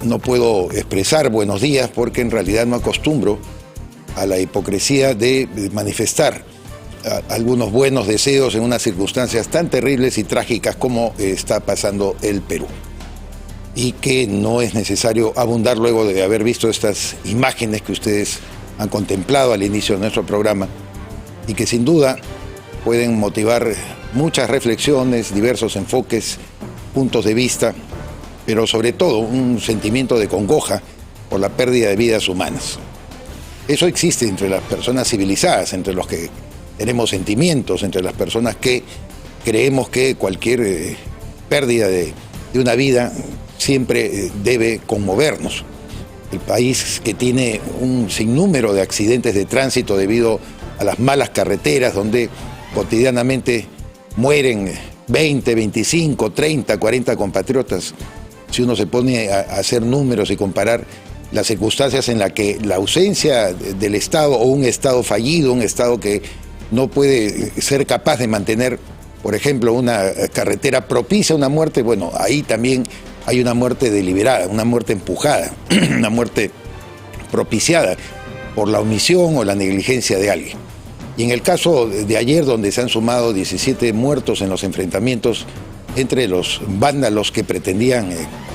no puedo expresar buenos días porque en realidad no acostumbro a la hipocresía de manifestar algunos buenos deseos en unas circunstancias tan terribles y trágicas como está pasando el Perú. Y que no es necesario abundar luego de haber visto estas imágenes que ustedes han contemplado al inicio de nuestro programa y que sin duda pueden motivar muchas reflexiones, diversos enfoques, puntos de vista, pero sobre todo un sentimiento de congoja por la pérdida de vidas humanas. Eso existe entre las personas civilizadas, entre los que tenemos sentimientos, entre las personas que creemos que cualquier pérdida de una vida siempre debe conmovernos. El país que tiene un sinnúmero de accidentes de tránsito debido a las malas carreteras, donde cotidianamente mueren 20, 25, 30, 40 compatriotas. Si uno se pone a hacer números y comparar las circunstancias en las que la ausencia del Estado o un Estado fallido, un Estado que no puede ser capaz de mantener, por ejemplo, una carretera propicia a una muerte, bueno, ahí también hay una muerte deliberada, una muerte empujada, una muerte propiciada por la omisión o la negligencia de alguien. Y en el caso de ayer, donde se han sumado 17 muertos en los enfrentamientos entre los vándalos que pretendían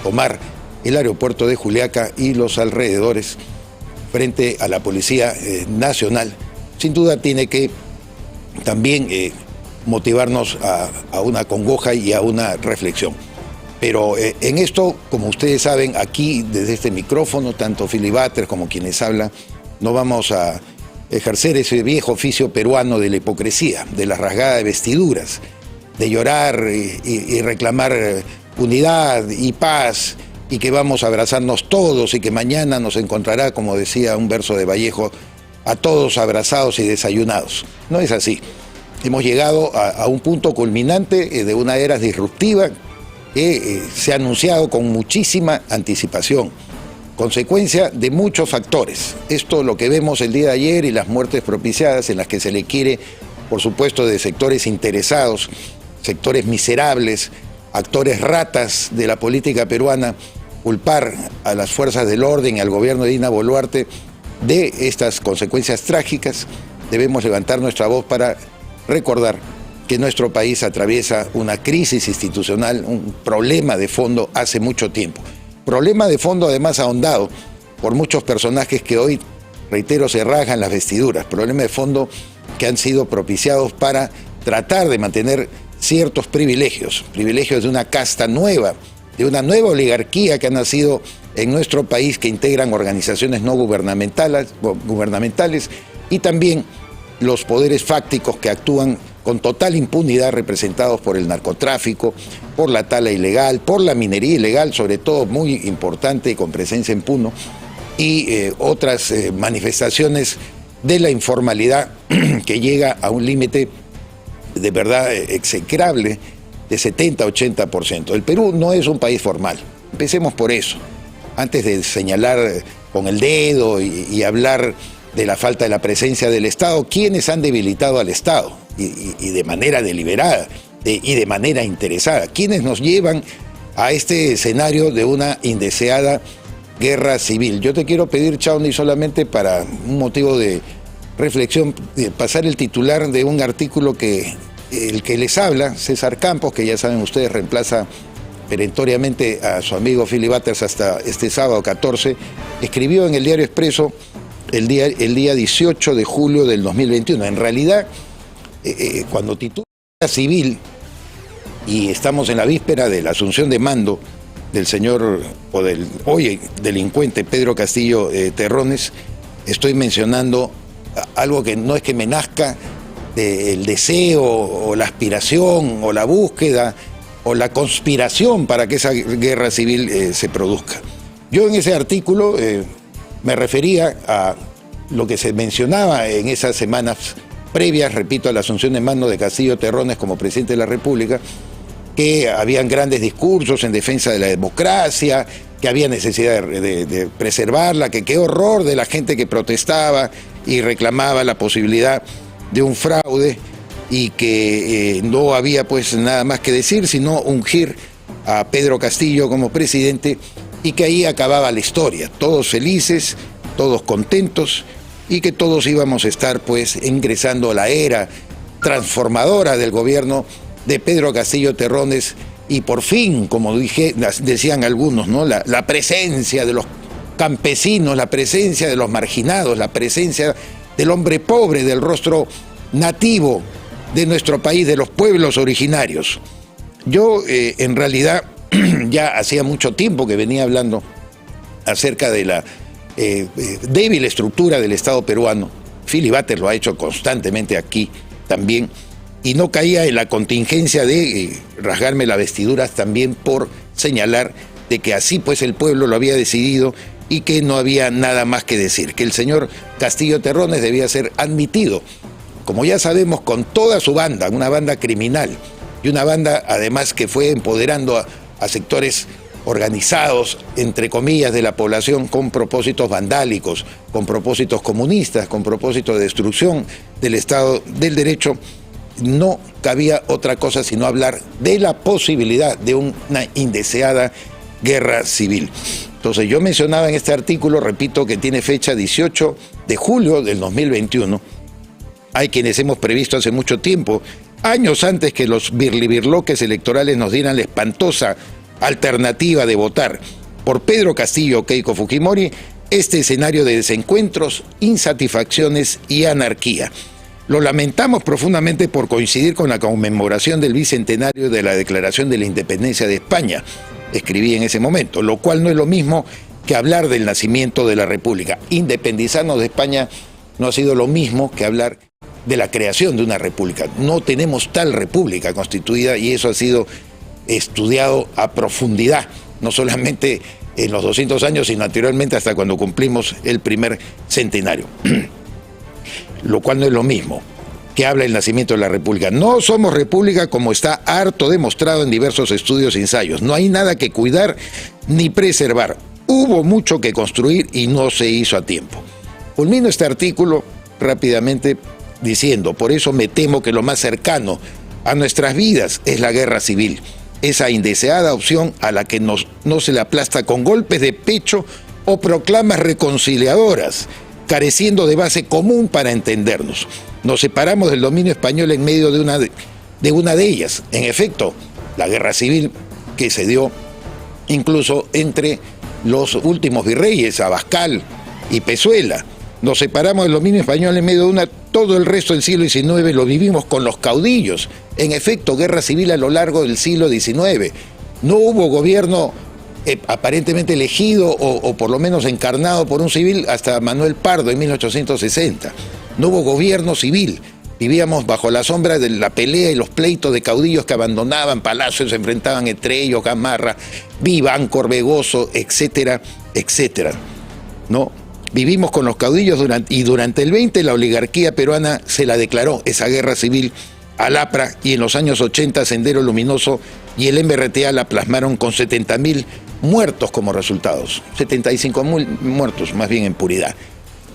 tomar el aeropuerto de Juliaca y los alrededores frente a la Policía Nacional, sin duda tiene que también motivarnos a una congoja y a una reflexión. Pero en esto, como ustedes saben, aquí desde este micrófono, tanto Philly Butters como quienes hablan, no vamos a ejercer ese viejo oficio peruano de la hipocresía, de la rasgada de vestiduras, de llorar y reclamar unidad y paz, y que vamos a abrazarnos todos y que mañana nos encontrará, como decía un verso de Vallejo, a todos abrazados y desayunados. No es así. Hemos llegado a un punto culminante de una era disruptiva que se ha anunciado con muchísima anticipación, consecuencia de muchos factores. Esto lo que vemos el día de ayer y las muertes propiciadas en las que se le quiere, por supuesto, de sectores interesados, sectores miserables, actores ratas de la política peruana, culpar a las fuerzas del orden y al gobierno de Dina Boluarte de estas consecuencias trágicas. Debemos levantar nuestra voz para recordar que nuestro país atraviesa una crisis institucional, un problema de fondo hace mucho tiempo. Problema de fondo además ahondado por muchos personajes que hoy, reitero, se rasgan las vestiduras. Problema de fondo que han sido propiciados para tratar de mantener ciertos privilegios de una casta nueva, de una nueva oligarquía que ha nacido en nuestro país, que integran organizaciones no gubernamentales y también los poderes fácticos que actúan con total impunidad, representados por el narcotráfico, por la tala ilegal, por la minería ilegal, sobre todo muy importante y con presencia en Puno, y otras manifestaciones de la informalidad que llega a un límite de verdad execrable de 70-80%. El Perú no es un país formal, empecemos por eso, antes de señalar con el dedo y hablar de la falta de la presencia del Estado. ¿Quiénes han debilitado al Estado? Y de manera deliberada y de manera interesada. ¿Quiénes nos llevan a este escenario de una indeseada guerra civil? Yo te quiero pedir, Chauny, solamente para un motivo de reflexión, pasar el titular de un artículo que el que les habla, César Campos, que ya saben ustedes reemplaza perentoriamente a su amigo Philly Butters hasta este sábado 14, escribió en el Diario Expreso el día 18 de julio del 2021. En realidad, cuando titula civil y estamos en la víspera de la asunción de mando del señor o del hoy delincuente Pedro Castillo Terrones, estoy mencionando algo que no es que me nazca del deseo o la aspiración o la búsqueda o la conspiración para que esa guerra civil se produzca. Yo en ese artículo me refería a lo que se mencionaba en esas semanas previas, repito, a la asunción de mando de Castillo Terrones como presidente de la República, que habían grandes discursos en defensa de la democracia, que había necesidad de preservarla, que qué horror de la gente que protestaba y reclamaba la posibilidad de un fraude y que no había pues nada más que decir, sino ungir a Pedro Castillo como presidente y que ahí acababa la historia, todos felices, todos contentos, y que todos íbamos a estar pues ingresando a la era transformadora del gobierno de Pedro Castillo Terrones, y por fin, como decían algunos, ¿no? La presencia de los campesinos, la presencia de los marginados, la presencia del hombre pobre, del rostro nativo de nuestro país, de los pueblos originarios. Yo en realidad ya hacía mucho tiempo que venía hablando acerca de la débil estructura del Estado peruano. Philly Butter lo ha hecho constantemente aquí también, y no caía en la contingencia de rasgarme las vestiduras también por señalar de que así pues el pueblo lo había decidido y que no había nada más que decir, que el señor Castillo Terrones debía ser admitido, como ya sabemos, con toda su banda, una banda criminal, y una banda además que fue empoderando a sectores organizados, entre comillas, de la población con propósitos vandálicos, con propósitos comunistas, con propósitos de destrucción del Estado del Derecho. No cabía otra cosa sino hablar de la posibilidad de una indeseada guerra civil. Entonces yo mencionaba en este artículo, repito, que tiene fecha 18 de julio del 2021. Hay quienes hemos previsto hace mucho tiempo, años antes que los birlibirloques electorales nos dieran la espantosa alternativa de votar por Pedro Castillo o Keiko Fujimori, este escenario de desencuentros, insatisfacciones y anarquía. Lo lamentamos profundamente por coincidir con la conmemoración del bicentenario de la Declaración de la Independencia de España, escribí en ese momento, lo cual no es lo mismo que hablar del nacimiento de la República. Independizarnos de España no ha sido lo mismo que hablar de la creación de una república. No tenemos tal república constituida, y eso ha sido estudiado a profundidad, no solamente en los 200 años, sino anteriormente hasta cuando cumplimos el primer centenario. Lo cual no es lo mismo que habla el nacimiento de la república. No somos república, como está harto demostrado en diversos estudios e ensayos. No hay nada que cuidar ni preservar. Hubo mucho que construir y no se hizo a tiempo. Culmino este artículo rápidamente diciendo: por eso me temo que lo más cercano a nuestras vidas es la guerra civil, esa indeseada opción a la que no se le aplasta con golpes de pecho o proclamas reconciliadoras, careciendo de base común para entendernos. Nos separamos del dominio español en medio de una de ellas. En efecto, la guerra civil que se dio incluso entre los últimos virreyes, Abascal y Pezuela. Nos separamos del dominio español en medio de todo el resto del siglo XIX lo vivimos con los caudillos. En efecto, guerra civil a lo largo del siglo XIX. No hubo gobierno aparentemente elegido o por lo menos encarnado por un civil hasta Manuel Pardo en 1860. No hubo gobierno civil. Vivíamos bajo la sombra de la pelea y los pleitos de caudillos que abandonaban palacios, se enfrentaban entre ellos, Gamarra, Vivanco, Orbegoso, etcétera, etcétera. ¿No? Vivimos con los caudillos durante el 20 la oligarquía peruana se la declaró, esa guerra civil, al APRA, y en los años 80 Sendero Luminoso y el MRTA la plasmaron con 70.000 muertos como resultados, 75.000 muertos más bien en puridad.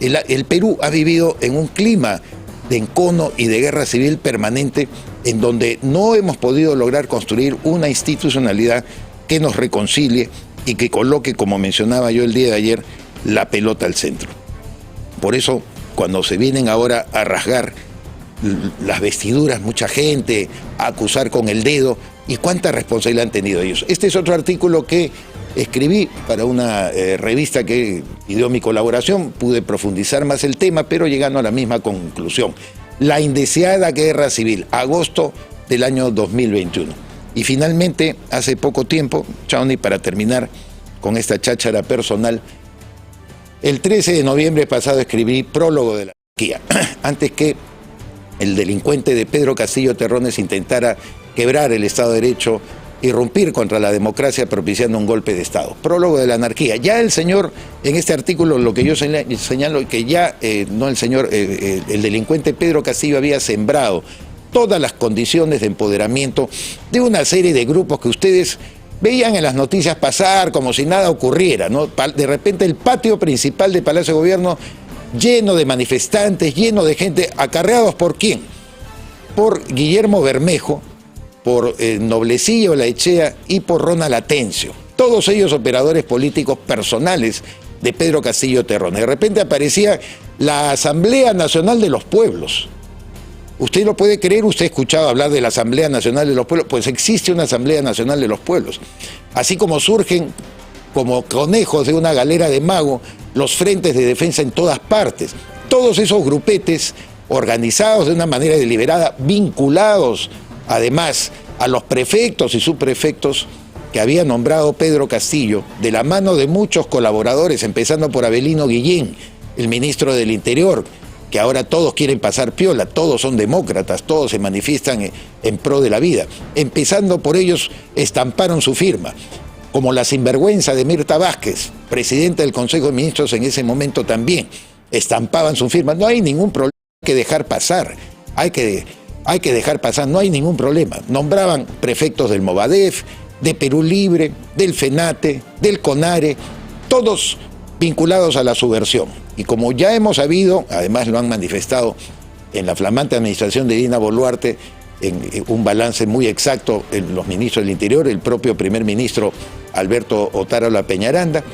El Perú ha vivido en un clima de encono y de guerra civil permanente en donde no hemos podido lograr construir una institucionalidad que nos reconcilie y que coloque, como mencionaba yo el día de ayer, la pelota al centro. Por eso, cuando se vienen ahora a rasgar las vestiduras, mucha gente, a acusar con el dedo, ¿y cuánta responsabilidad han tenido ellos? Este es otro artículo que escribí para una revista que pidió mi colaboración, pude profundizar más el tema, pero llegando a la misma conclusión. La indeseada guerra civil, agosto del año 2021. Y finalmente, hace poco tiempo, Chauny, para terminar con esta cháchara personal, el 13 de noviembre pasado escribí Prólogo de la anarquía, antes que el delincuente de Pedro Castillo Terrones intentara quebrar el Estado de Derecho, irrumpir contra la democracia propiciando un golpe de Estado. Prólogo de la anarquía. Ya el señor, en este artículo, lo que yo señalo, que ya el delincuente Pedro Castillo había sembrado todas las condiciones de empoderamiento de una serie de grupos que ustedes veían en las noticias pasar como si nada ocurriera, ¿no? De repente el patio principal del Palacio de Gobierno lleno de manifestantes, lleno de gente, acarreados ¿por quién? Por Guillermo Bermejo, por Noblecillo Laechea y por Ronald Atencio. todos ellos operadores políticos personales de Pedro Castillo Terrones. De repente aparecía la Asamblea Nacional de los Pueblos. Usted lo puede creer, usted ha escuchado hablar de la Asamblea Nacional de los Pueblos, pues existe una Asamblea Nacional de los Pueblos. Así como surgen como conejos de una galera de mago los frentes de defensa en todas partes. Todos esos grupetes organizados de una manera deliberada, vinculados además a los prefectos y subprefectos que había nombrado Pedro Castillo, de la mano de muchos colaboradores, empezando por Avelino Guillén, el ministro del Interior, que ahora todos quieren pasar piola, todos son demócratas, todos se manifiestan en pro de la vida. Empezando por ellos, estamparon su firma, como la sinvergüenza de Mirta Vázquez, presidenta del Consejo de Ministros en ese momento también, estampaban su firma. No hay ningún problema, hay que dejar pasar, hay que dejar pasar, no hay ningún problema. Nombraban prefectos del Movadef, de Perú Libre, del FENATE, del CONARE, todos vinculados a la subversión. Y como ya hemos sabido, además lo han manifestado en la flamante administración de Dina Boluarte, en un balance muy exacto en los ministros del Interior, el propio primer ministro Alberto Otárola Peñaranda,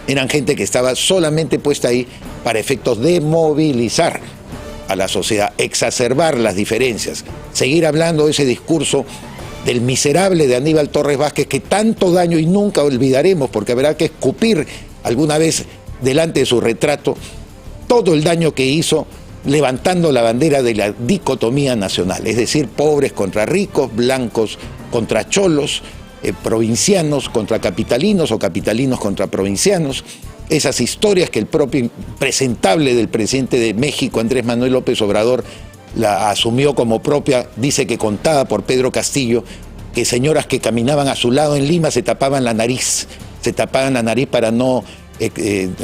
eran gente que estaba solamente puesta ahí para efectos de movilizar a la sociedad, exacerbar las diferencias, seguir hablando ese discurso del miserable de Aníbal Torres Vázquez que tanto daño, y nunca olvidaremos, porque habrá que escupir alguna vez delante de su retrato todo el daño que hizo levantando la bandera de la dicotomía nacional, es decir, pobres contra ricos, blancos contra cholos, provincianos contra capitalinos o capitalinos contra provincianos. Esas historias que el propio impresentable del presidente de México, Andrés Manuel López Obrador, la asumió como propia, dice que contada por Pedro Castillo, que señoras que caminaban a su lado en Lima se tapaban la nariz para no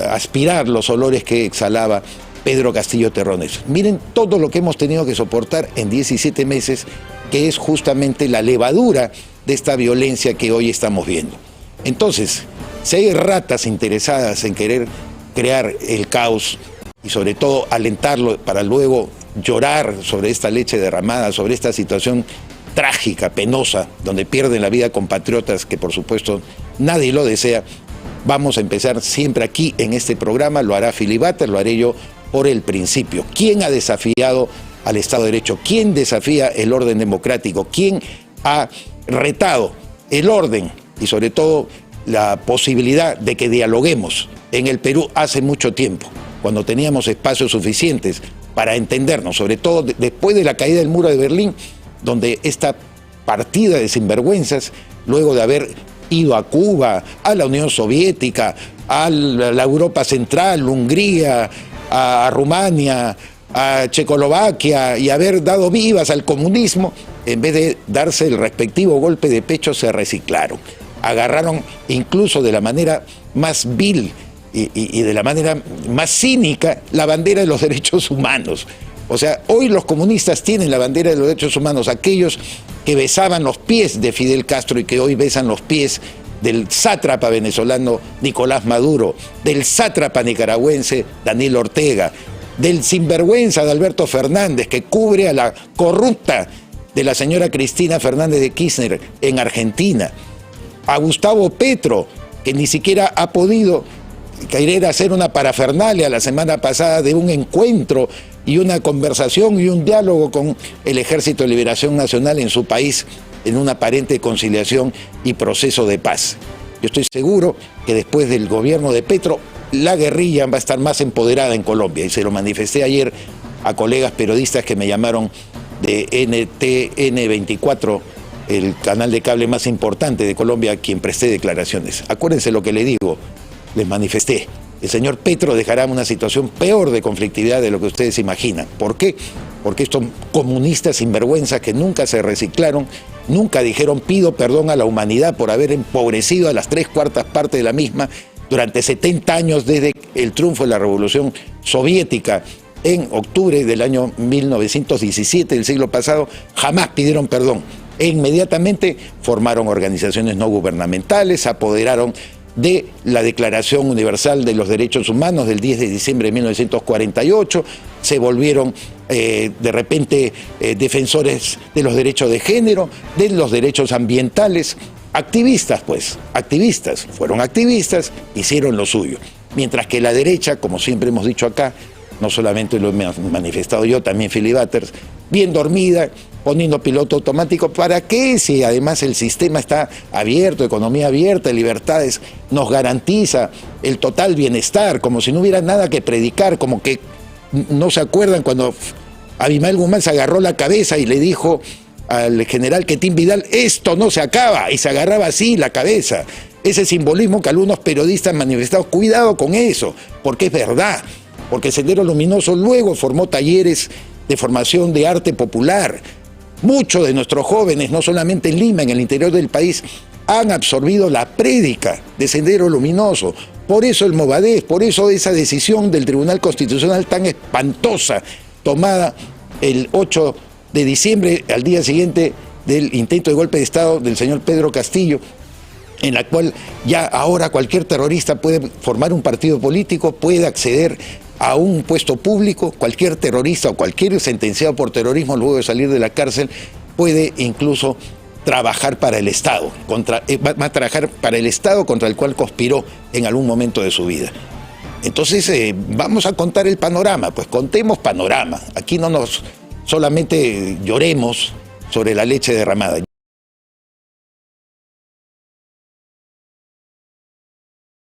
aspirar los olores que exhalaba Pedro Castillo Terrones. Miren todo lo que hemos tenido que soportar en 17 meses, que es justamente la levadura de esta violencia que hoy estamos viendo. Entonces, si hay ratas interesadas en querer crear el caos y sobre todo alentarlo para luego llorar sobre esta leche derramada, sobre esta situación trágica, penosa, donde pierden la vida compatriotas que por supuesto nadie lo desea, vamos a empezar siempre aquí en este programa, lo hará Filibater, lo haré yo por el principio. ¿Quién ha desafiado al Estado de Derecho? ¿Quién desafía el orden democrático? ¿Quién ha retado el orden y sobre todo la posibilidad de que dialoguemos en el Perú hace mucho tiempo, cuando teníamos espacios suficientes para entendernos, sobre todo después de la caída del muro de Berlín, donde esta partida de sinvergüenzas, luego de haber ido a Cuba, a la Unión Soviética, a la Europa Central, Hungría, a Rumania, a Checoslovaquia, y haber dado vivas al comunismo, en vez de darse el respectivo golpe de pecho, se reciclaron. Agarraron incluso de la manera más vil y de la manera más cínica la bandera de los derechos humanos. O sea, hoy los comunistas tienen la bandera de los derechos humanos, aquellos que besaban los pies de Fidel Castro y que hoy besan los pies del sátrapa venezolano Nicolás Maduro, del sátrapa nicaragüense Daniel Ortega, del sinvergüenza de Alberto Fernández, que cubre a la corrupta de la señora Cristina Fernández de Kirchner en Argentina, a Gustavo Petro, que ni siquiera ha podido querer hacer una parafernalia la semana pasada de un encuentro y una conversación y un diálogo con el Ejército de Liberación Nacional en su país, en una aparente conciliación y proceso de paz. Yo estoy seguro que después del gobierno de Petro, la guerrilla va a estar más empoderada en Colombia, y se lo manifesté ayer a colegas periodistas que me llamaron de NTN24, el canal de cable más importante de Colombia, a quien presté declaraciones. Acuérdense lo que le digo, les manifesté. El señor Petro dejará una situación peor de conflictividad de lo que ustedes imaginan. ¿Por qué? Porque estos comunistas sinvergüenzas que nunca se reciclaron, nunca dijeron pido perdón a la humanidad por haber empobrecido a las 3/4 partes de la misma durante 70 años desde el triunfo de la Revolución Soviética en octubre del año 1917 del siglo pasado, jamás pidieron perdón. E inmediatamente formaron organizaciones no gubernamentales, se apoderaron de la Declaración Universal de los Derechos Humanos del 10 de diciembre de 1948, se volvieron de repente defensores de los derechos de género, de los derechos ambientales, Activistas, pues, activistas, fueron activistas, hicieron lo suyo. Mientras que la derecha, como siempre hemos dicho acá, no solamente lo he manifestado yo, también Filibutters, bien dormida, poniendo piloto automático. ¿Para qué? Si además el sistema está abierto, economía abierta, libertades, nos garantiza el total bienestar, como si no hubiera nada que predicar, como que no se acuerdan cuando Abimael Guzmán se agarró la cabeza y le dijo al general Quetín Vidal, esto no se acaba, y se agarraba así la cabeza. Ese simbolismo que algunos periodistas han manifestado, cuidado con eso, porque es verdad, porque Sendero Luminoso luego formó talleres de formación de arte popular. Muchos de nuestros jóvenes, no solamente en Lima, en el interior del país, han absorbido la prédica de Sendero Luminoso. Por eso el Movadef, por eso esa decisión del Tribunal Constitucional tan espantosa, tomada el 8 de diciembre, al día siguiente del intento de golpe de Estado del señor Pedro Castillo, en la cual ya ahora cualquier terrorista puede formar un partido político, puede acceder a un puesto público, cualquier terrorista o cualquier sentenciado por terrorismo luego de salir de la cárcel puede incluso trabajar para el Estado, va a trabajar para el Estado contra el cual conspiró en algún momento de su vida. Entonces vamos a contar el panorama, pues contemos panorama, aquí no nos solamente lloremos sobre la leche derramada.